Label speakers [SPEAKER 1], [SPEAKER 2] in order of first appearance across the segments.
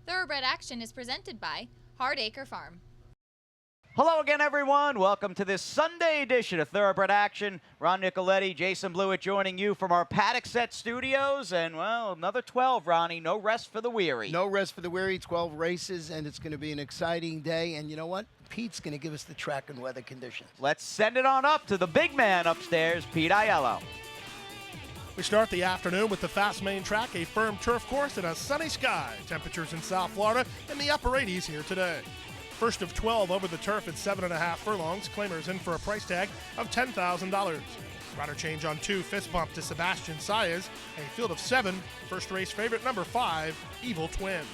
[SPEAKER 1] Thoroughbred Action is presented by Hardacre Farm.
[SPEAKER 2] Hello again, everyone. Welcome to this Sunday edition of Thoroughbred Action. Ron Nicoletti, Jason Blewett joining you from our Paddock Set Studios. And, well, another 12, Ronnie. No rest for the weary.
[SPEAKER 3] No rest for the weary. 12 races, and it's going to be an exciting day. And you know what? Pete's going to give us the track and weather conditions.
[SPEAKER 2] Let's send it on up to the big man upstairs, Pete Aiello.
[SPEAKER 4] We start the afternoon with the Fast Main Track, a firm turf course and a sunny sky. Temperatures in South Florida in the upper 80s here today. First of 12 over the turf at 7.5 furlongs. Claimers in for a price tag of $10,000. Rider change on 2, fist bump to Sebastian Saez. A field of 7. First race favorite, number 5, Evil Twin.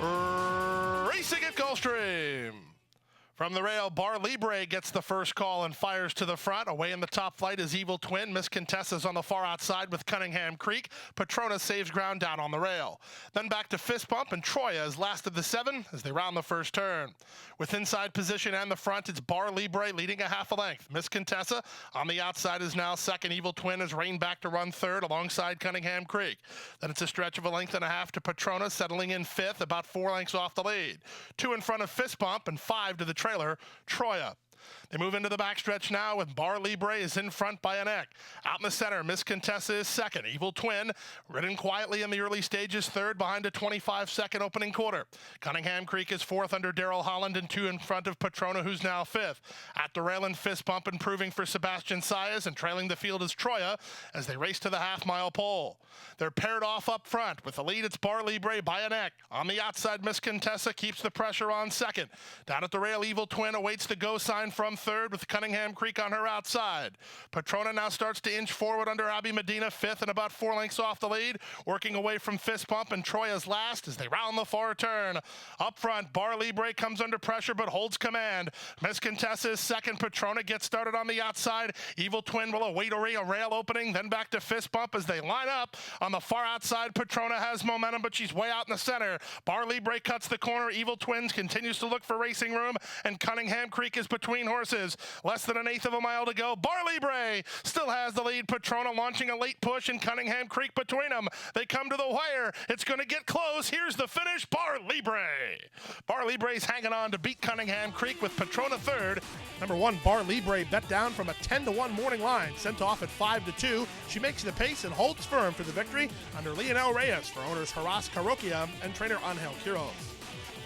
[SPEAKER 5] Racing at Gulfstream. From the rail, Bar Libre gets the first call and fires to the front. Away in the top flight is Evil Twin. Miss Contessa's on the far outside with Cunningham Creek. Petrona saves ground down on the rail. Then back to Fist Bump, and Troya is last of the 7 as they round the first turn. With inside position and the front, it's Bar Libre leading a half a length. Miss Contessa on the outside is now second. Evil Twin is reined back to run third alongside Cunningham Creek. Then it's a stretch of a length and a half to Petrona, settling in 5th, about 4 lengths off the lead. 2 in front of Fist Bump and 5 to the trailer, Troya. They move into the backstretch now with Bar Libre is in front by a neck. Out in the center, Miss Contessa is second. Evil Twin, ridden quietly in the early stages, third behind a 25-second opening quarter. Cunningham Creek is fourth under Darrell Holland and 2 in front of Petrona, who's now 5th. At the rail and Fist Bump improving for Sebastian Saez, and trailing the field is Troya as they race to the half-mile pole. They're paired off up front. With the lead, it's Bar Libre by a neck. On the outside, Miss Contessa keeps the pressure on second. Down at the rail, Evil Twin awaits the go sign from third with Cunningham Creek on her outside. Petrona now starts to inch forward under Abby Medina, 5th and about 4 lengths off the lead, working away from Fist Bump, and Troya's last as they round the far turn. Up front, Bar Libre comes under pressure but holds command. Miss Contessa is second. Petrona gets started on the outside. Evil Twin will await a rail opening, then back to Fist Bump as they line up. On the far outside, Petrona has momentum, but she's way out in the center. Bar Libre cuts the corner. Evil Twins continues to look for racing room, and Cunningham Creek is between horses. Less than 1/8 of a mile to go. Bar Libre still has the lead. Petrona launching a late push, and Cunningham Creek between them. They come to the wire. It's going to get close. Here's the finish. Bar Libre. Bar Libre's hanging on to beat Cunningham Creek with Petrona third.
[SPEAKER 4] Number 1, Bar Libre, bet down from a 10-1 morning line. Sent off at 5-2. She makes the pace and holds firm for the victory under Leonel Reyes for owners Haras Caroquia and trainer Angel Quiroz.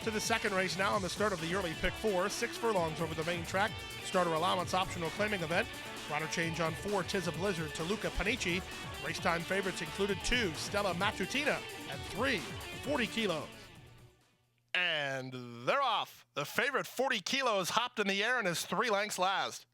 [SPEAKER 4] To the second race now on the start of the early pick 4, 6 furlongs over the main track. Starter allowance optional claiming event. Rider change on 4, Tis a Blizzard to Luca Panici. Race time favorites included 2, Stella Matutina, and 3, 40 kilos.
[SPEAKER 5] And they're off. The favorite 40 kilos hopped in the air and is 3 lengths last.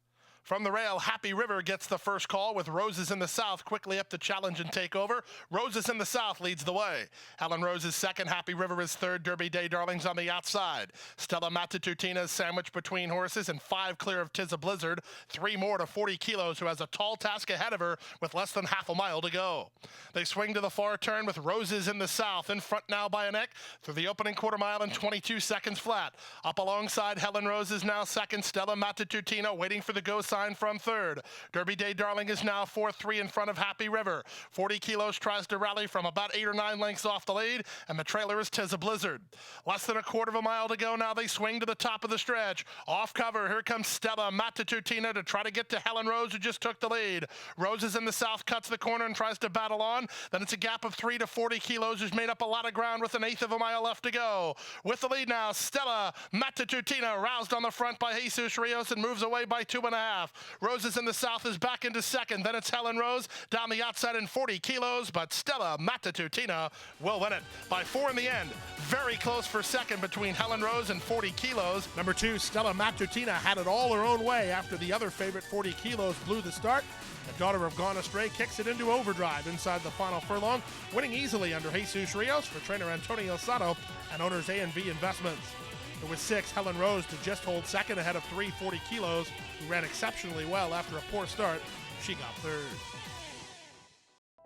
[SPEAKER 5] From the rail, Happy River gets the first call with Roses in the South quickly up to challenge and take over. Roses in the South leads the way. Helen Rose is second. Happy River is third. Derby Day Darlings on the outside. Stella Matutina is sandwiched between horses, and 5 clear of Tis a Blizzard. 3 more to 40 kilos, who has a tall task ahead of her with less than half a mile to go. They swing to the far turn with Roses in the South in front now by a neck through the opening quarter mile in 22 seconds flat. Up alongside Helen Rose is now second. Stella Matutina waiting for the go sign from third. Derby Day Darling is now 4th, 3 in front of Happy River. 40 kilos tries to rally from about 8 or 9 lengths off the lead, and the trailer is Tis a Blizzard. Less than a quarter of a mile to go now. They swing to the top of the stretch. Off cover, here comes Stella Matutina to try to get to Helen Rose, who just took the lead. Roses in the South cuts the corner and tries to battle on. Then it's a gap of 3 to 40 kilos, who's made up a lot of ground with 1/8 of a mile left to go. With the lead now, Stella Matutina roused on the front by Jesus Rios and moves away by 2.5. Roses in the South is back into second. Then it's Helen Rose down the outside in 40 kilos, but Stella Matutina will win it by 4 in the end. Very close for second between Helen Rose and 40 kilos.
[SPEAKER 4] Number 2, Stella Matutina had it all her own way after the other favorite 40 kilos blew the start. The daughter of Gone Astray kicks it into overdrive inside the final furlong, winning easily under Jesus Rios for trainer Antonio Sato and owners A&V Investments. It was 6, Helen Rose, to just hold second ahead of 3 40 kilos, who ran exceptionally well after a poor start. She got third.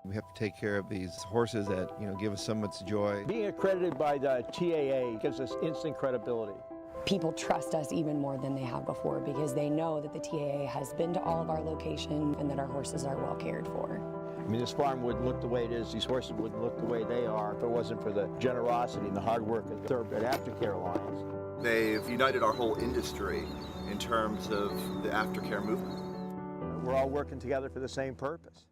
[SPEAKER 6] We have to take care of these horses that, give us so much joy.
[SPEAKER 7] Being accredited by the TAA gives us instant credibility.
[SPEAKER 8] People trust us even more than they have before because they know that the TAA has been to all of our locations and that our horses are well cared for.
[SPEAKER 7] I mean, this farm wouldn't look the way it is. These horses wouldn't look the way they are if it wasn't for the generosity and the hard work of the Thoroughbred Aftercare Alliance.
[SPEAKER 9] They've united our whole industry in terms of the aftercare movement.
[SPEAKER 7] We're all working together for the same purpose.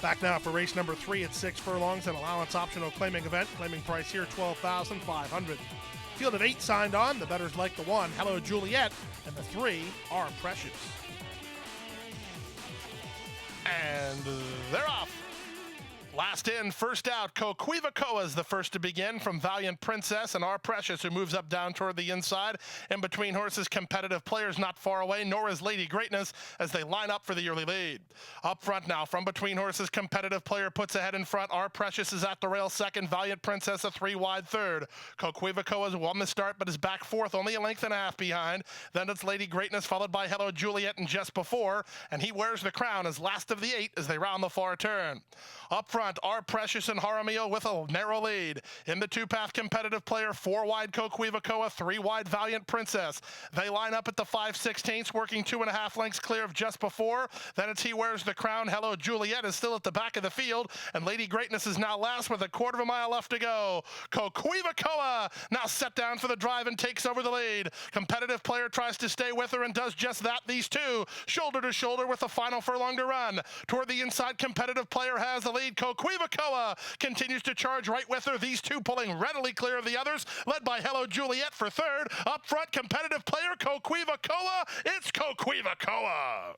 [SPEAKER 4] Back now for race number 3 at 6 furlongs, an allowance optional claiming event. Claiming price here $12,500. Field of 8 signed on. The bettors like the 1, Hello Juliet, and the 3 are Precious.
[SPEAKER 5] And they're off. Last in, first out, Coquivacoa is the first to begin from Valiant Princess and Our Precious, who moves up down toward the inside. In between horses, Competitive Players not far away, nor is Lady Greatness as they line up for the early lead. Up front now, from between horses, Competitive Player puts ahead in front. Our Precious is at the rail second, Valiant Princess a 3-wide third. Coquivacoa has won the start but is back fourth, only a length and a half behind. Then it's Lady Greatness followed by Hello Juliet and just before, and he wears the crown as last of the 8 as they round the far turn. Up front, Our Precious and Jaramillo with a narrow lead. In the two-path Competitive Player, 4-wide Coquivacoa, 3-wide Valiant Princess. They line up at the 5/16, working 2.5 lengths clear of just before. Then it's He Wears the Crown. Hello Juliet is still at the back of the field, and Lady Greatness is now last with a quarter of a mile left to go. Coquivacoa now set down for the drive and takes over the lead. Competitive Player tries to stay with her and does just that. These two shoulder to shoulder with the final furlong to run. Toward the inside, Competitive Player has the lead. Coquivacoa continues to charge right with her. These two pulling readily clear of the others, led by Hello Juliet for third. Up front, Competitive Player, Coquivacoa. It's Coquivacoa.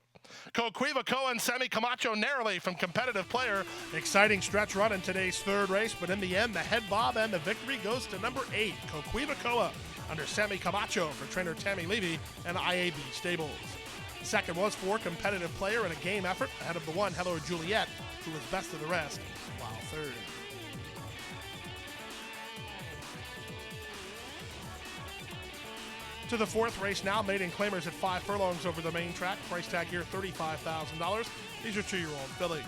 [SPEAKER 5] Coquivacoa and Sammy Camacho narrowly from Competitive Player.
[SPEAKER 4] Exciting stretch run in today's third race, but in the end, the head bob and the victory goes to number 8, Coquivacoa, under Sammy Camacho for trainer Tammy Levy and IAB Stables. Second was for Competitive Player in a game effort ahead of the 1, Hello Juliet, who was best of the rest, while third. To the fourth race now, maiden claimers at 5 furlongs over the main track. Price tag here $35,000. These are 2-year-old fillies.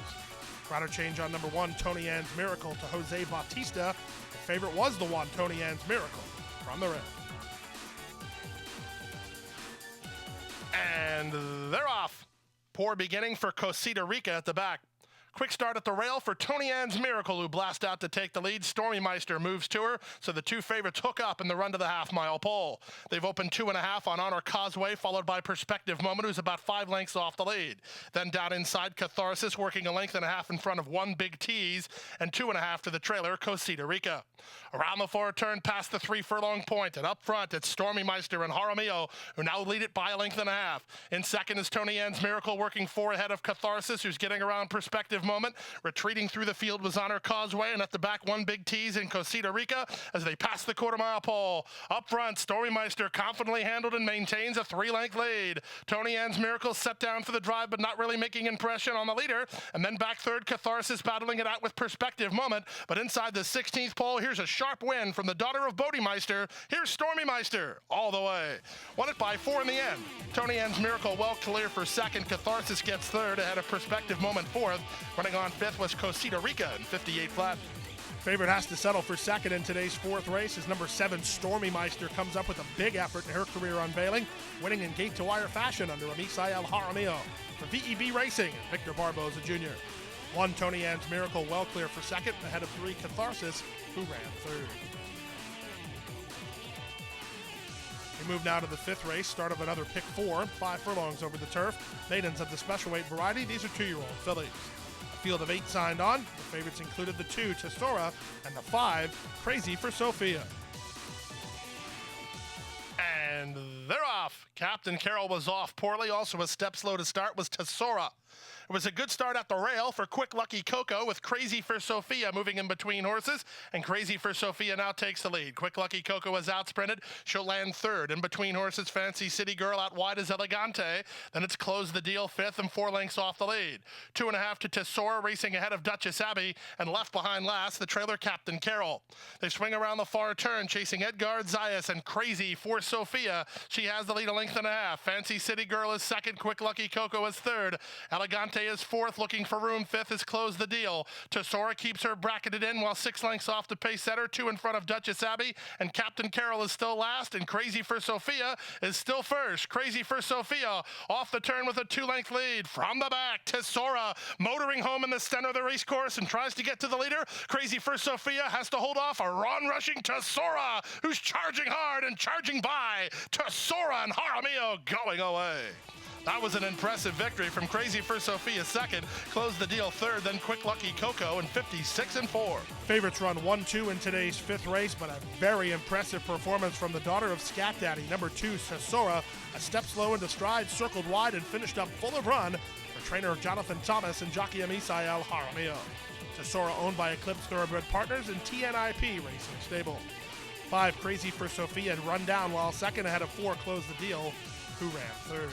[SPEAKER 4] Rider change on number 1, Tony Ann's Miracle to Jose Bautista. The favorite was the 1, Tony Ann's Miracle, from the red.
[SPEAKER 5] And they're off. Poor beginning for Cosita Rica at the back. Quick start at the rail for Tony Ann's Miracle, who blast out to take the lead. Stormy Meister moves to her, so the two favorites hook up in the run to the half-mile pole. They've opened 2.5 on Honor Causeway, followed by Perspective Moment, who's about 5 lengths off the lead. Then down inside, Catharsis working a length and a half in front of 1 Big Tease, and 2.5 to the trailer, Cosita Rica. Around the far turn past the 3-furlong point, and up front, it's Stormy Meister and Jaramillo, who now lead it by a length and a half. In second is Tony Ann's Miracle, working 4 ahead of Catharsis, who's getting around Perspective Moment. Retreating through the field was Honor Causeway, and at the back, 1 Big Tease in Cosita Rica as they pass the quarter-mile pole. Up front, Stormy Meister confidently handled and maintains a 3-length lead. Tony Ann's Miracle set down for the drive, but not really making impression on the leader. And then back third, Catharsis battling it out with Perspective Moment. But inside the 16th pole, here's a sharp win from the daughter of Bodemeister. Here's Stormy Meister all the way. Won it by 4 in the end. Tony Ann's Miracle well clear for second. Catharsis gets third ahead of Perspective Moment fourth. Running on fifth was Cosita Rica in 58 flat.
[SPEAKER 4] Favorite has to settle for second in today's fourth race as number 7, Stormy Meister, comes up with a big effort in her career unveiling, winning in gate-to-wire fashion under Amisael Jaramillo for VEB Racing and Victor Barboza Jr. 1, Tony Ann's Miracle well clear for second, ahead of 3, Catharsis, who ran third. We move now to the 5th race, start of another pick 4, 5 furlongs over the turf. Maidens of the special weight variety, these are 2-year-old fillies. Field of 8 signed on. The favorites included the 2, Tesora, and the 5, Crazy for Sophia.
[SPEAKER 5] And they're off. Captain Carroll was off poorly. Also a step slow to start was Tesora. It was a good start at the rail for Quick Lucky Coco, with Crazy for Sophia moving in between horses, and Crazy for Sophia now takes the lead. Quick Lucky Coco is outsprinted. She'll land third. In between horses, Fancy City Girl out wide is Elegante. Then it's Close the Deal fifth and 4 lengths off the lead. 2.5 to Tesora, racing ahead of Duchess Abbey, and left behind last, the trailer Captain Carroll. They swing around the far turn, chasing Edgard Zayas and Crazy for Sophia. She has the lead a length and a half. Fancy City Girl is second. Quick Lucky Coco is third. Elegante is fourth, looking for room. Fifth is Close the Deal. Tesora keeps her bracketed in while 6 lengths off the pace setter, 2 in front of Duchess Abbey, and Captain Carol is still last, and Crazy for Sophia is still first. Crazy for Sophia off the turn with a 2-length lead. From the back, Tesora motoring home in the center of the race course and tries to get to the leader. Crazy for Sophia has to hold off a rushing Tesora, who's charging hard and charging by. Tesora and Jaramillo going away. That was an impressive victory from Crazy for Sophia second, Close the Deal third, then Quick Lucky Coco in 56-4.
[SPEAKER 4] Favorites run 1-2 in today's 5th race, but a very impressive performance from the daughter of Scat Daddy, number 2, Tesora. A step slow into stride, circled wide, and finished up full of run for trainer Jonathan Thomas and jockey Misael Jaramillo. Tesora owned by Eclipse Thoroughbred Partners and TNIP Racing Stable. 5, Crazy for Sophia had run down, while second ahead of 4, Close the Deal, who ran third.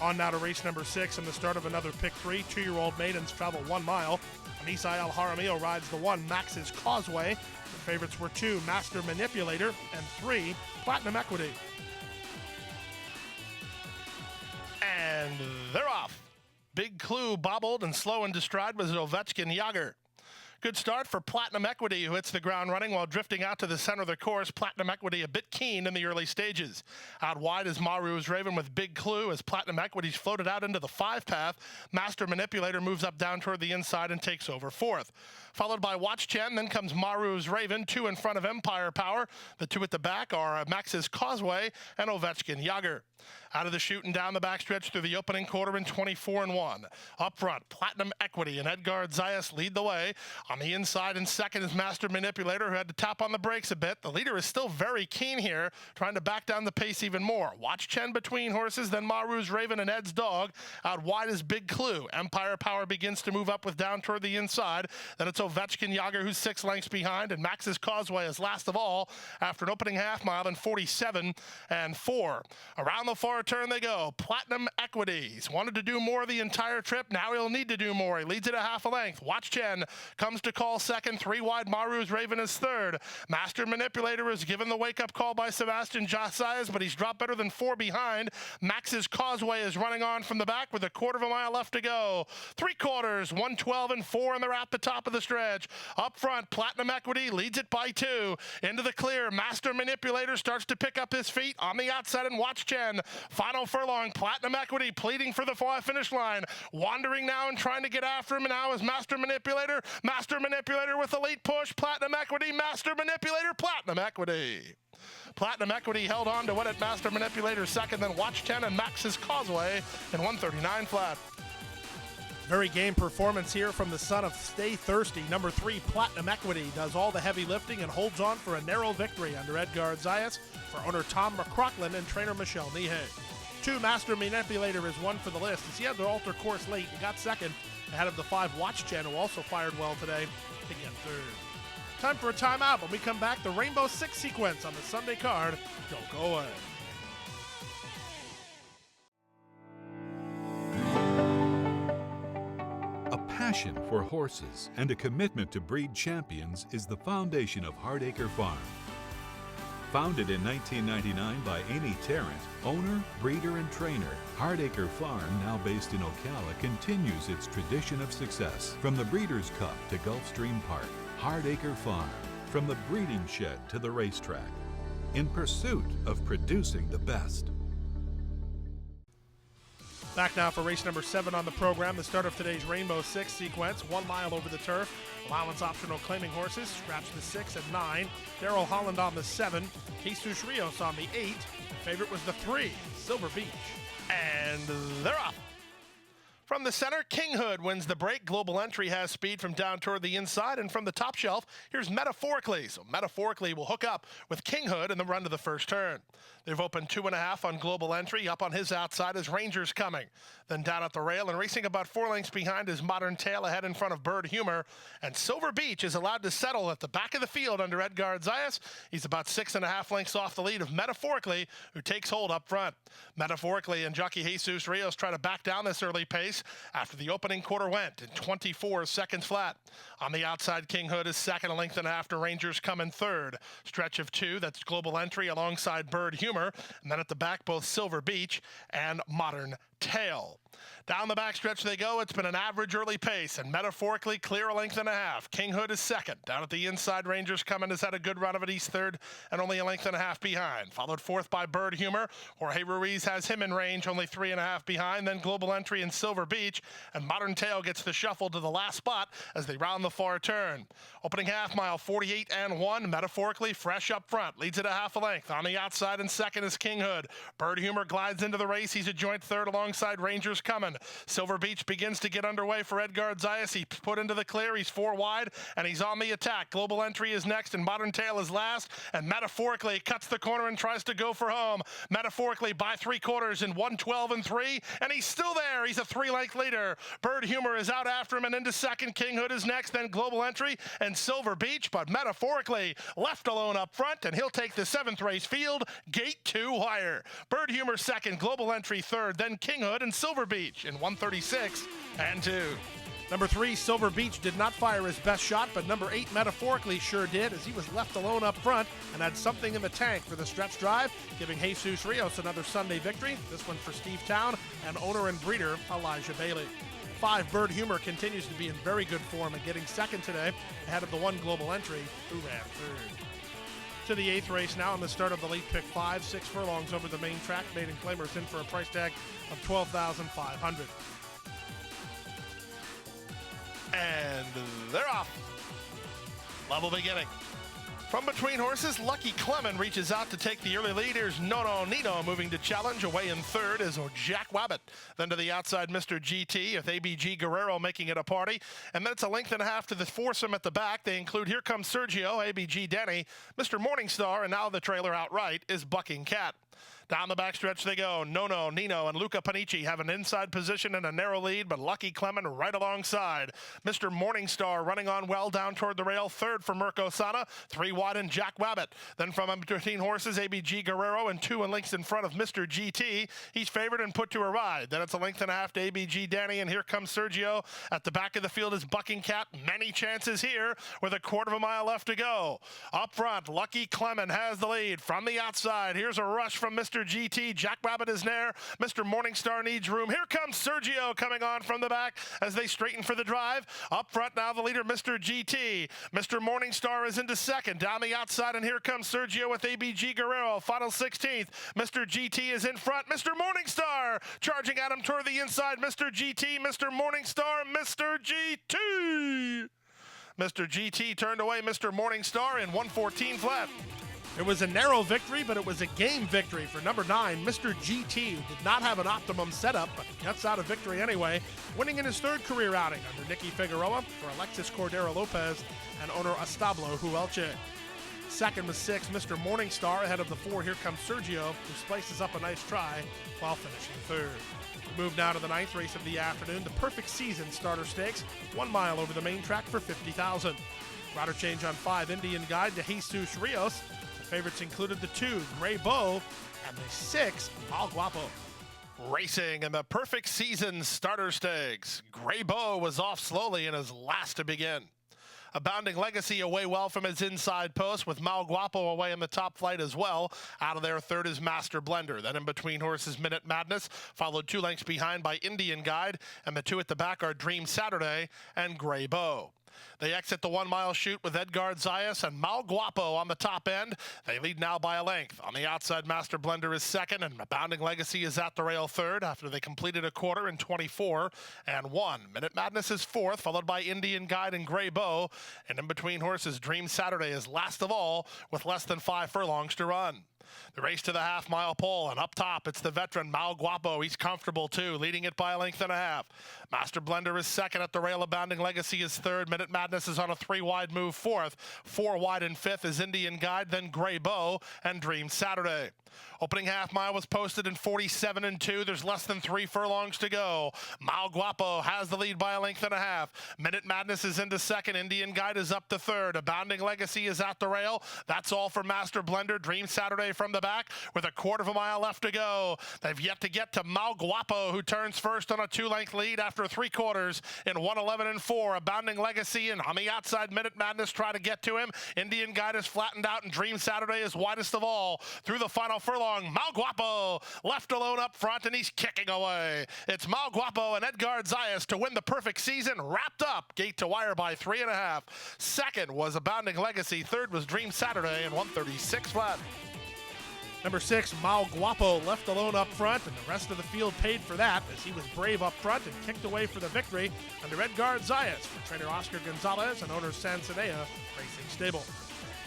[SPEAKER 4] On now to race number 6 and the start of another pick 3. 2-year-old maidens travel 1 mile. Misael Jaramillo rides the 1, Max's Causeway. The favorites were 2, Master Manipulator, and 3, Platinum Equity.
[SPEAKER 5] And they're off. Big Clue bobbled and slow into stride was Ovechkin Yager. Good start for Platinum Equity, who hits the ground running while drifting out to the center of the course. Platinum Equity a bit keen in the early stages. Out wide is Maru's Raven with Big Clue as Platinum Equity's floated out into the 5 path. Master Manipulator moves up down toward the inside and takes over 4th. Followed by Watch Chen, then comes Maru's Raven, 2 in front of Empire Power. The 2 at the back are Max's Causeway and Ovechkin Yager. Out of the chute and down the backstretch through the opening quarter in 24-1. Up front, Platinum Equity and Edgard Zayas lead the way. On the inside and second is Master Manipulator, who had to tap on the brakes a bit. The leader is still very keen here, trying to back down the pace even more. Watch Chen between horses, then Maru's Raven and Ed's Dog. Out wide is Big Clue. Empire Power begins to move up with down toward the inside. Then it's Ovechkin Yager, who's 6 lengths behind, and Max's Causeway is last of all after an opening half mile in 47-4. Around the far turn they go. Platinum Equities wanted to do more the entire trip. Now he'll need to do more. He leads it a half a length. Watch Chen comes to call second. 3 wide, Maru's Raven is third. Master Manipulator is given the wake-up call by Sebastian Jasias, but he's dropped better than 4 behind. Max's Causeway is running on from the back with a 1/4 mile left to go. 3/4, 1:12-4, and they're at the top of the stretch. Up front, Platinum Equity leads it by 2. Into the clear, Master Manipulator starts to pick up his feet on the outside, and Watch Chen. Final furlong, Platinum Equity pleading for the finish line. Wandering now and trying to get after him, and now is Master Manipulator. Master Manipulator with a late push. Platinum Equity, Master Manipulator, Platinum Equity. Platinum Equity held on to win it. Master Manipulator second, then Watch 10 and Max's Causeway in 139 flat.
[SPEAKER 4] Very game performance here from the son of Stay Thirsty. Number 3, Platinum Equity, does all the heavy lifting and holds on for a narrow victory under Edgard Zayas for owner Tom McCrocklin and trainer Michelle Nihey. 2, Master Manipulator is 1 for the list, as he had to alter course late and got second ahead of the 5, Watch Chen, who also fired well today, to get third. Time for a timeout. When we come back, the Rainbow Six sequence on the Sunday card. Don't go away.
[SPEAKER 10] A passion for horses and a commitment to breed champions is the foundation of Hardacre Farm. Founded in 1999 by Amy Tarrant, owner, breeder, and trainer, Hardacre Farm, now based in Ocala, continues its tradition of success. From the Breeders' Cup to Gulfstream Park, Hardacre Farm, from the breeding shed to the racetrack, in pursuit of producing the best.
[SPEAKER 4] Back now for race number 7 on the program, the start of today's Rainbow Six sequence. 1 mile over the turf. Allowance optional claiming horses. Scratch the 6 and 9. Daryl Holland on the 7. Jesus Rios on the 8. Favorite was the 3, Silver Beach.
[SPEAKER 5] And they're off. From the center, King Hood wins the break. Global Entry has speed from down toward the inside. And from the top shelf, here's Metaphorically. So Metaphorically will hook up with King Hood in the run to the first turn. They've opened 2.5 on Global Entry. Up on his outside is Rangers Coming. Then down at the rail and racing about 4 lengths behind is Modern Tale, ahead in front of Bird Humor. And Silver Beach is allowed to settle at the back of the field under Edgard Zayas. He's about 6.5 lengths off the lead of Metaphorically, who takes hold up front. Metaphorically and jockey Jesus Rios try to back down this early pace after the opening quarter went in 24 seconds flat. On the outside, King Hood is second, a length and a half to Rangers Coming third. Stretch of 2, that's Global Entry alongside Bird Humor. Humor, and then at the back, both Silver Beach and Modern Tail. Down the backstretch they go. It's been an average early pace and metaphorically clear a length and a half. King Hood is second. Down at the inside, Rangers Coming has had a good run of it. He's third and only a length and a half behind. Followed fourth by Bird Humor. Jorge Ruiz has him in range, only 3.5 behind. Then Global Entry and Silver Beach. And Modern Tail gets the shuffle to the last spot as they round the far turn. Opening half mile, 48 and 1. Metaphorically fresh up front. Leads it a half a length. On the outside and second is King Hood. Bird Humor glides into the race. He's a joint third alongside Rangers Coming. Silver Beach begins to get underway for Edgar Zayas. He's put into the clear. He's 4 wide, and he's on the attack. Global Entry is next, and Modern Tail is last. And metaphorically cuts the corner and tries to go for home. Metaphorically by 3/4 in 1:12 and 3, and he's still there. He's a 3-length leader. Bird Humor is out after him and into second. King Hood is next, then Global Entry and Silver Beach, but metaphorically left alone up front, and he'll take the 7th race field, gate 2 wire. Bird Humor second, Global Entry third, then King Hood and Silver Beach in 1:36 and 2.
[SPEAKER 4] Number 3, Silver Beach, did not fire his best shot, but number 8, metaphorically, sure did, as he was left alone up front and had something in the tank for the stretch drive, giving Jesus Rios another Sunday victory, this one for Steve Town and owner and breeder Elijah Bailey. 5, Bird Humor, continues to be in very good form and getting second today, ahead of the 1 Global Entry, who ran third. To the 8th race now, on the start of the late pick 5, 6 furlongs over the main track. Maiden Claimers in for a price tag of $12,500.
[SPEAKER 5] And they're off. Level beginning. From between horses, Lucky Clement reaches out to take the early lead. Here's No Nino moving to challenge. Away in third is Jack Wabbit. Then to the outside, Mr. GT, with ABG Guerrero making it a party. And then it's a length and a half to the foursome at the back. They include Here Comes Sergio, ABG Denny, Mr. Morningstar, and now the trailer outright is Bucking Cat. Down the backstretch they go. Nono, Nino, and Luca Panici have an inside position and a narrow lead, but Lucky Clement right alongside. Mr. Morningstar running on well down toward the rail. Third for Mirko Sana. 3 wide and Jack Wabbit. Then from between horses, ABG Guerrero and 2 lengths in front of Mr. GT. He's favored and put to a ride. Then it's a length and a half to ABG Danny, and Here Comes Sergio. At the back of the field is Bucking Cat. Many chances here with a 1/4 mile left to go. Up front, Lucky Clement has the lead. From the outside, here's a rush from Mr. GT. Jack Wabbit is there. Mr. Morningstar needs room. Here comes Sergio coming on from the back as they straighten for the drive. Up front now the leader, Mr. GT. Mr. Morningstar is into second. Down the outside, and here comes Sergio with ABG Guerrero. Final 16th. Mr. GT is in front. Mr. Morningstar charging at him toward the inside. Mr. GT, Mr. Morningstar, Mr. GT. Mr. GT turned away Mr. Morningstar in 1:14 flat.
[SPEAKER 4] It was a narrow victory, but it was a game victory for number 9, Mr. GT, who did not have an optimum setup, but gets out a victory anyway, winning in his 3rd career outing under Nicky Figueroa for Alexis Cordero Lopez and owner Establo Huelche. Second was 6, Mr. Morningstar, ahead of the 4, Here Comes Sergio, who splices up a nice try while finishing 3rd. We move now to the 9th race of the afternoon, the Perfect Season Starter Stakes, 1 mile over the main track for $50,000. Rider change on 5, Indian Guide to Jesus Rios. Favorites included the 2, Gray Bow, and the 6, Al Guapo.
[SPEAKER 5] Racing in the Perfect Season Starter Stakes. Gray Bow was off slowly and is last to begin. Abounding Legacy away well from his inside post, with Mal Guapo away in the top flight as well. Out of there, 3rd is Master Blender. Then in between horses, Minute Madness, followed 2 lengths behind by Indian Guide, and the 2 at the back are Dream Saturday and Gray Bow. They exit the 1 mile chute with Edgar Zayas and Mal Guapo on the top end. They lead now by a length. On the outside, Master Blender is second, and Abounding Legacy is at the rail third after they completed a quarter in 24 and 1. Minute Madness is fourth, followed by Indian Guide and Gray Bow. And in between horses, Dream Saturday is last of all with less than 5 furlongs to run. The race to the half-mile pole, and up top, it's the veteran Mal Guapo. He's comfortable, too, leading it by a length and a half. Master Blender is second at the rail. Abounding Legacy is third. Minute Madness is on a 3-wide move fourth. 4 wide and fifth is Indian Guide, then Gray Bow, and Dream Saturday. Opening half mile was posted in 47 and 2. There's less than 3 furlongs to go. Mal Guapo has the lead by a length and a half. Minute Madness is into second. Indian Guide is up to third. Abounding Legacy is at the rail. That's all for Master Blender. Dream Saturday from the back with a 1/4 mile left to go. They've yet to get to Mal Guapo, who turns first on a 2-length lead after 3/4 in 1:11 and 4. Abounding Legacy, and on the outside, Minute Madness try to get to him. Indian Guide is flattened out, and Dream Saturday is widest of all. Through the final furlong, long. Mal Guapo left alone up front, and he's kicking away. It's Mal Guapo and Edgar Zayas to win the perfect season. Wrapped up, gate to wire by 3.5. Second was Abounding Legacy. Third was Dream Saturday, and 136 flat.
[SPEAKER 4] Number 6, Mal Guapo left alone up front, and the rest of the field paid for that as he was brave up front and kicked away for the victory under Edgar Zayas for trainer Oscar Gonzalez and owner Sansanea Racing Stable.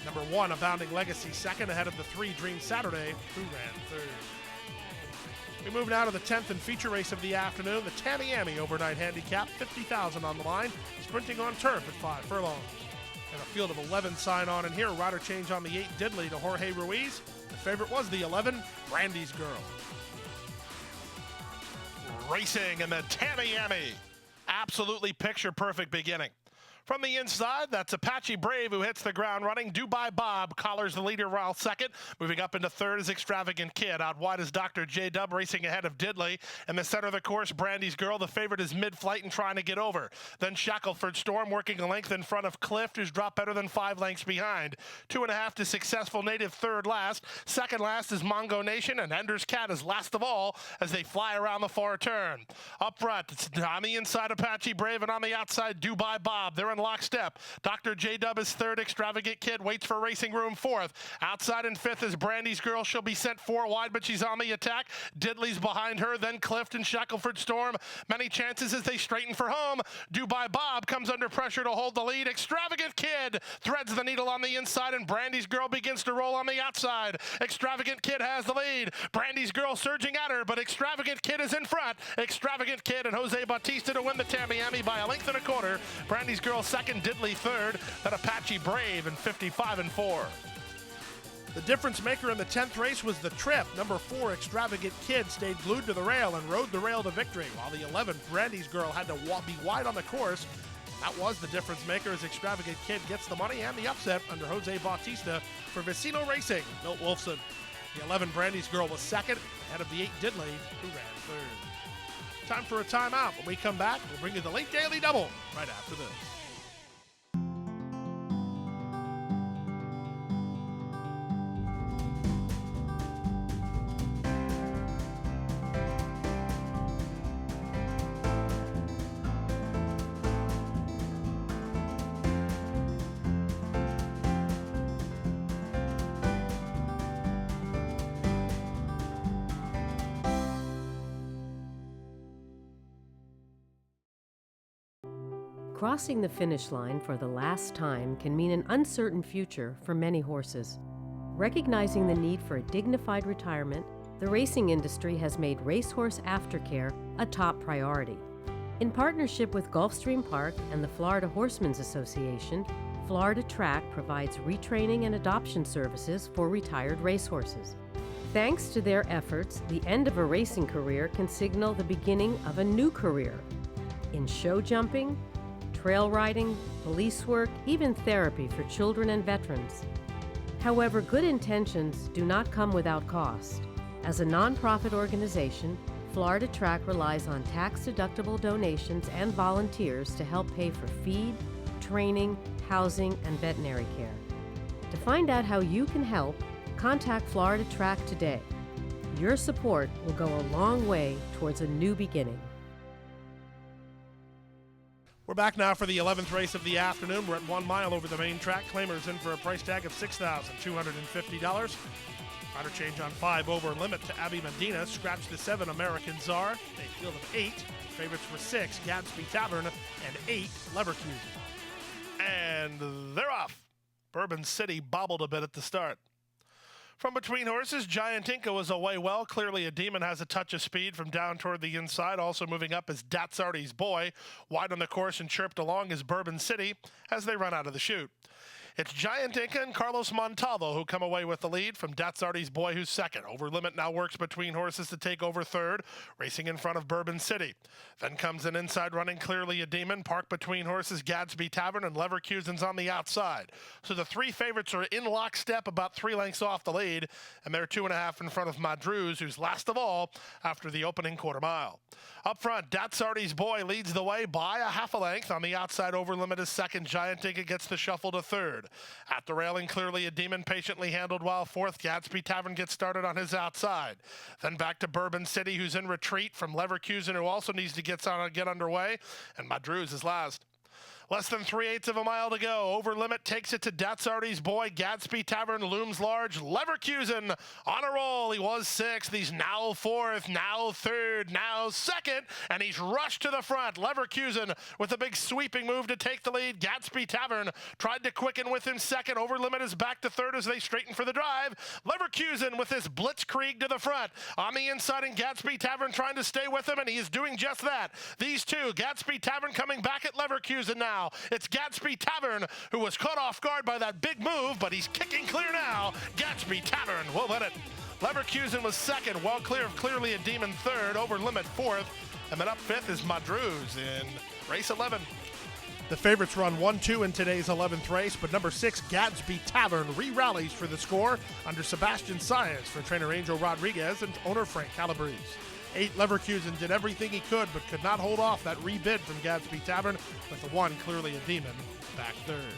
[SPEAKER 4] Number 1, Abounding Legacy second ahead of the 3, Dream Saturday, who ran third. We move now to the 10th and feature race of the afternoon, the Tamiami Overnight Handicap, $50,000 on the line, sprinting on turf at 5 furlongs. And a field of 11 sign on in here. Rider change on the 8, Diddley to Jorge Ruiz. The favorite was the 11, Brandy's Girl.
[SPEAKER 5] Racing in the Tamiami. Absolutely picture-perfect beginning. From the inside, that's Apache Brave who hits the ground running. Dubai Bob collars the leader while second. Moving up into third is Extravagant Kid. Out wide is Dr. J-Dub racing ahead of Diddley. In the center of the course, Brandy's Girl. The favorite is mid-flight and trying to get over. Then Shackleford Storm working a length in front of Clift, who's dropped better than 5 lengths behind. 2.5 to Successful Native third last. Second last is Mongo Nation, and Ender's Cat is last of all as they fly around the far turn. Up front, it's on the inside Apache Brave, and on the outside Dubai Bob. They're in lockstep. Dr. J-Dub is third. Extravagant Kid waits for Racing Room fourth. Outside in fifth is Brandy's Girl. She'll be sent 4 wide, but she's on the attack. Diddley's behind her, then Clift and Shackleford Storm. Many chances as they straighten for home. Dubai Bob comes under pressure to hold the lead. Extravagant Kid threads the needle on the inside, and Brandy's Girl begins to roll on the outside. Extravagant Kid has the lead. Brandy's Girl surging at her, but Extravagant Kid is in front. Extravagant Kid and Jose Bautista to win the Tamiami by 1.25 lengths. Brandy's Girl second, Diddley third, then Apache Brave and 55-4.
[SPEAKER 4] The difference maker in the 10th race was the trip. Number 4, Extravagant Kid, stayed glued to the rail and rode the rail to victory, while the 11, Brandy's Girl, had to be wide on the course. That was the difference maker as Extravagant Kid gets the money and the upset under Jose Bautista for Vicino Racing, Milt Wolfson. The 11, Brandy's Girl, was second, ahead of the 8, Diddley, who ran third. Time for a timeout. When we come back, we'll bring you the late Daily Double right after this.
[SPEAKER 11] Crossing the finish line for the last time can mean an uncertain future for many horses. Recognizing the need for a dignified retirement, the racing industry has made racehorse aftercare a top priority. In partnership with Gulfstream Park and the Florida Horsemen's Association, Florida Track provides retraining and adoption services for retired racehorses. Thanks to their efforts, the end of a racing career can signal the beginning of a new career. In show jumping, trail riding, police work, even therapy for children and veterans. However, good intentions do not come without cost. As a nonprofit organization, Florida Track relies on tax-deductible donations and volunteers to help pay for feed, training, housing, and veterinary care. To find out how you can help, contact Florida Track today. Your support will go a long way towards a new beginning.
[SPEAKER 4] We're back now for the 11th race of the afternoon. We're at 1 mile over the main track. Claimers in for a price tag of $6,250. Rider change on 5 over limit to Abby Medina. Scratch the 7, American Czar. A field of 8. Favorites were 6, Gadsby Tavern, and 8, Leverkusen.
[SPEAKER 5] And they're off. Bourbon City bobbled a bit at the start. From between horses, Giant Inca was away well. Clearly a Demon has a touch of speed from down toward the inside. Also moving up is Datsardi's Boy. Wide on the course and chirped along is Bourbon City as they run out of the chute. It's Giant Inca and Carlos Montalvo who come away with the lead from Datsardi's Boy, who's second. Over limit now works between horses to take over third, racing in front of Bourbon City. Then comes an inside running Clearly a Demon, parked between horses Gadsby Tavern and Leverkusen's on the outside. So the 3 favorites are in lockstep about 3 lengths off the lead, and they're 2.5 in front of Madruz, who's last of all after the opening quarter mile. Up front, Datsardi's Boy leads the way by a 1/2 length. On the outside, over limit is second. Giant Inca gets the shuffle to third. third. At the railing, Clearly a Demon patiently handled well fourth. Gatsby Tavern gets started on his outside. Then back to Bourbon City, who's in retreat from Leverkusen, who also needs to get underway. And Madruz is last. Less than 3/8 of a mile to go. Over limit takes it to Datsardi's boy. Gatsby Tavern looms large. Leverkusen on a roll. He was sixth. He's now fourth, now third, now second. And he's rushed to the front. Leverkusen with a big sweeping move to take the lead. Gatsby Tavern tried to quicken with him second. Over limit is back to third as they straighten for the drive. Leverkusen with his blitzkrieg to the front. On the inside, and Gatsby Tavern trying to stay with him, and he is doing just that. These two, Gatsby Tavern coming back at Leverkusen now. It's Gatsby Tavern who was caught off guard by that big move, but he's kicking clear now. Gatsby Tavern will win it. Leverkusen was second, well clear of Clearly a Demon third, over limit fourth, and then up fifth is Madruz in race 11.
[SPEAKER 4] The favorites run 1-2 in today's 11th race, but number 6, Gatsby Tavern, re-rallies for the score under Sebastian Saez for trainer Angel Rodriguez and owner Frank Calabrese. 8, Leverkusen did everything he could, but could not hold off that rebid from Gatsby Tavern, with the 1, Clearly a Demon, back third.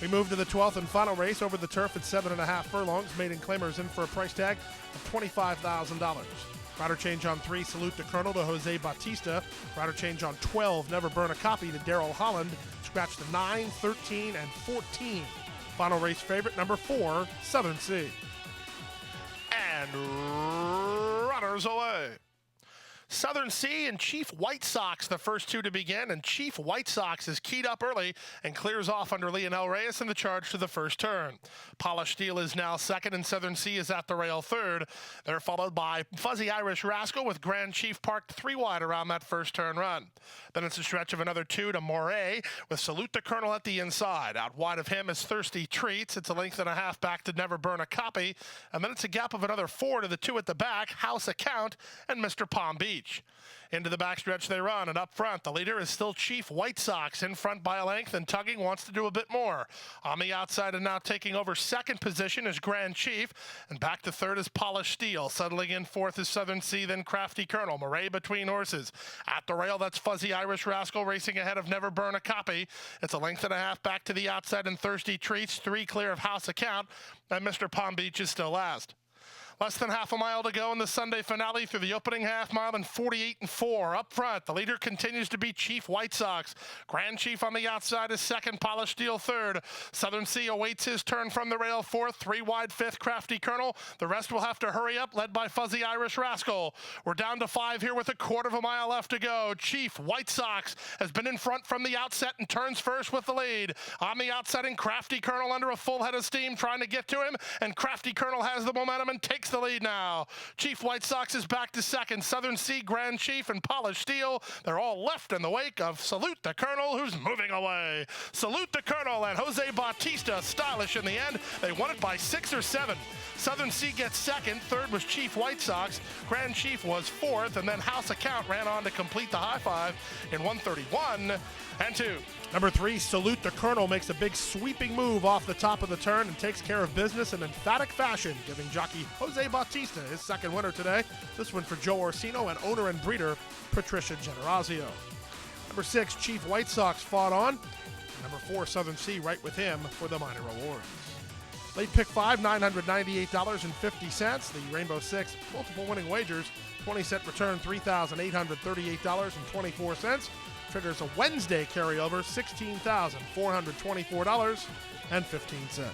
[SPEAKER 4] We move to the 12th and final race over the turf at 7.5 furlongs. Maiden Claimers in for a price tag of $25,000. Rider change on 3, Salute the Colonel to Jose Bautista. Rider change on 12, Never Burn a Copy to Daryl Holland. Scratch the 9, 13, and 14. Final race favorite, number 4, Southern Sea.
[SPEAKER 5] And runners away. Southern Sea and Chief White Sox, the first two to begin, and Chief White Sox is keyed up early and clears off under Lionel Reyes in the charge to the first turn. Polished Steel is now second, and Southern Sea is at the rail third. They're followed by Fuzzy Irish Rascal with Grand Chief parked 3 wide around that first turn run. Then it's a stretch of another 2 to Moray with Salute the Colonel at the inside. Out wide of him is Thirsty Treats. It's a length and a half back to Never Burn a Copy, and then it's a gap of another 4 to the 2 at the back, House Account and Mr. Palm Beach. Into the backstretch they run, and up front, the leader is still Chief White Sox, in front by a length, and tugging wants to do a bit more. On the outside and now taking over second position is Grand Chief, and back to third is Polished Steel. Settling in fourth is Southern Sea, then Crafty Colonel. Moray between horses. At the rail, that's Fuzzy Irish Rascal racing ahead of Never Burn a Copy. It's a length and a half back to the outside, and Thirsty Treats, 3 clear of House Account, and Mr. Palm Beach is still last. Less than half a mile to go in the Sunday finale through the opening half mile and 48 and 4. Up front, the leader continues to be Chief White Sox. Grand Chief on the outside is second, Polished Steel third. Southern Sea awaits his turn from the rail fourth, 3 wide fifth, Crafty Colonel. The rest will have to hurry up, led by Fuzzy Irish Rascal. We're down to 5 here with a quarter of a mile left to go. Chief White Sox has been in front from the outset and turns first with the lead. On the outside, and Crafty Colonel under a full head of steam trying to get to him, and Crafty Colonel has the momentum and takes the lead now. Chief White Sox is back to second. Southern Sea, Grand Chief, and Polished Steel, they're all left in the wake of Salute the Colonel, who's moving away. Salute the Colonel and Jose Bautista, stylish in the end. They won it by 6 or 7. Southern Sea gets second. Third was Chief White Sox. Grand Chief was fourth, and then House Account ran on to complete the high five in 1:31 and 2.
[SPEAKER 4] Number 3, Salute the Colonel, makes a big sweeping move off the top of the turn and takes care of business in emphatic fashion, giving jockey Jose Bautista his second winner today. This one for Joe Orsino and owner and breeder Patricia Generazio. Number 6, Chief White Sox fought on. Number 4, Southern Sea right with him for the minor awards. Late pick 5, $998.50. The Rainbow 6, multiple winning wagers, 20-cent return, $3,838.24. Triggers a Wednesday carryover, $16,424.15.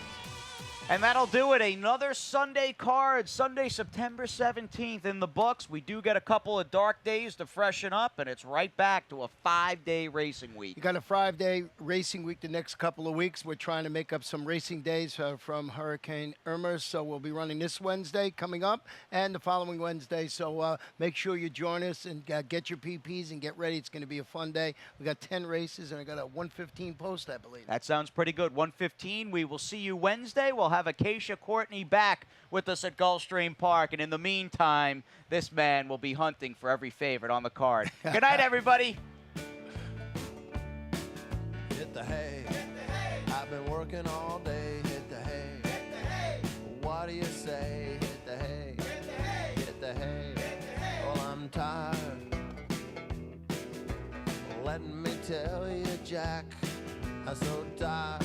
[SPEAKER 2] And that'll do it. Another Sunday card, Sunday, September 17th in the books. We do get a couple of dark days to freshen up, and it's right back to a 5-day racing week.
[SPEAKER 3] You got a 5-day racing week the next couple of weeks. We're trying to make up some racing days from Hurricane Irma, so we'll be running this Wednesday coming up and the following Wednesday. So make sure you join us and get your PPs and get ready. It's going to be a fun day. We got 10 races, and I got a 1:15 post, I believe.
[SPEAKER 2] That sounds pretty good. 1:15. We will see you Wednesday. We'll have Acacia Courtney back with us at Gulfstream Park. And in the meantime, this man will be hunting for every favorite on the card. Good night, everybody.
[SPEAKER 12] Hit the hay. I've been working all day. Hit the hay. What do you say? Hit the hay. Hit the hay. Well, I'm tired. Let me tell you, Jack, I'm so tired.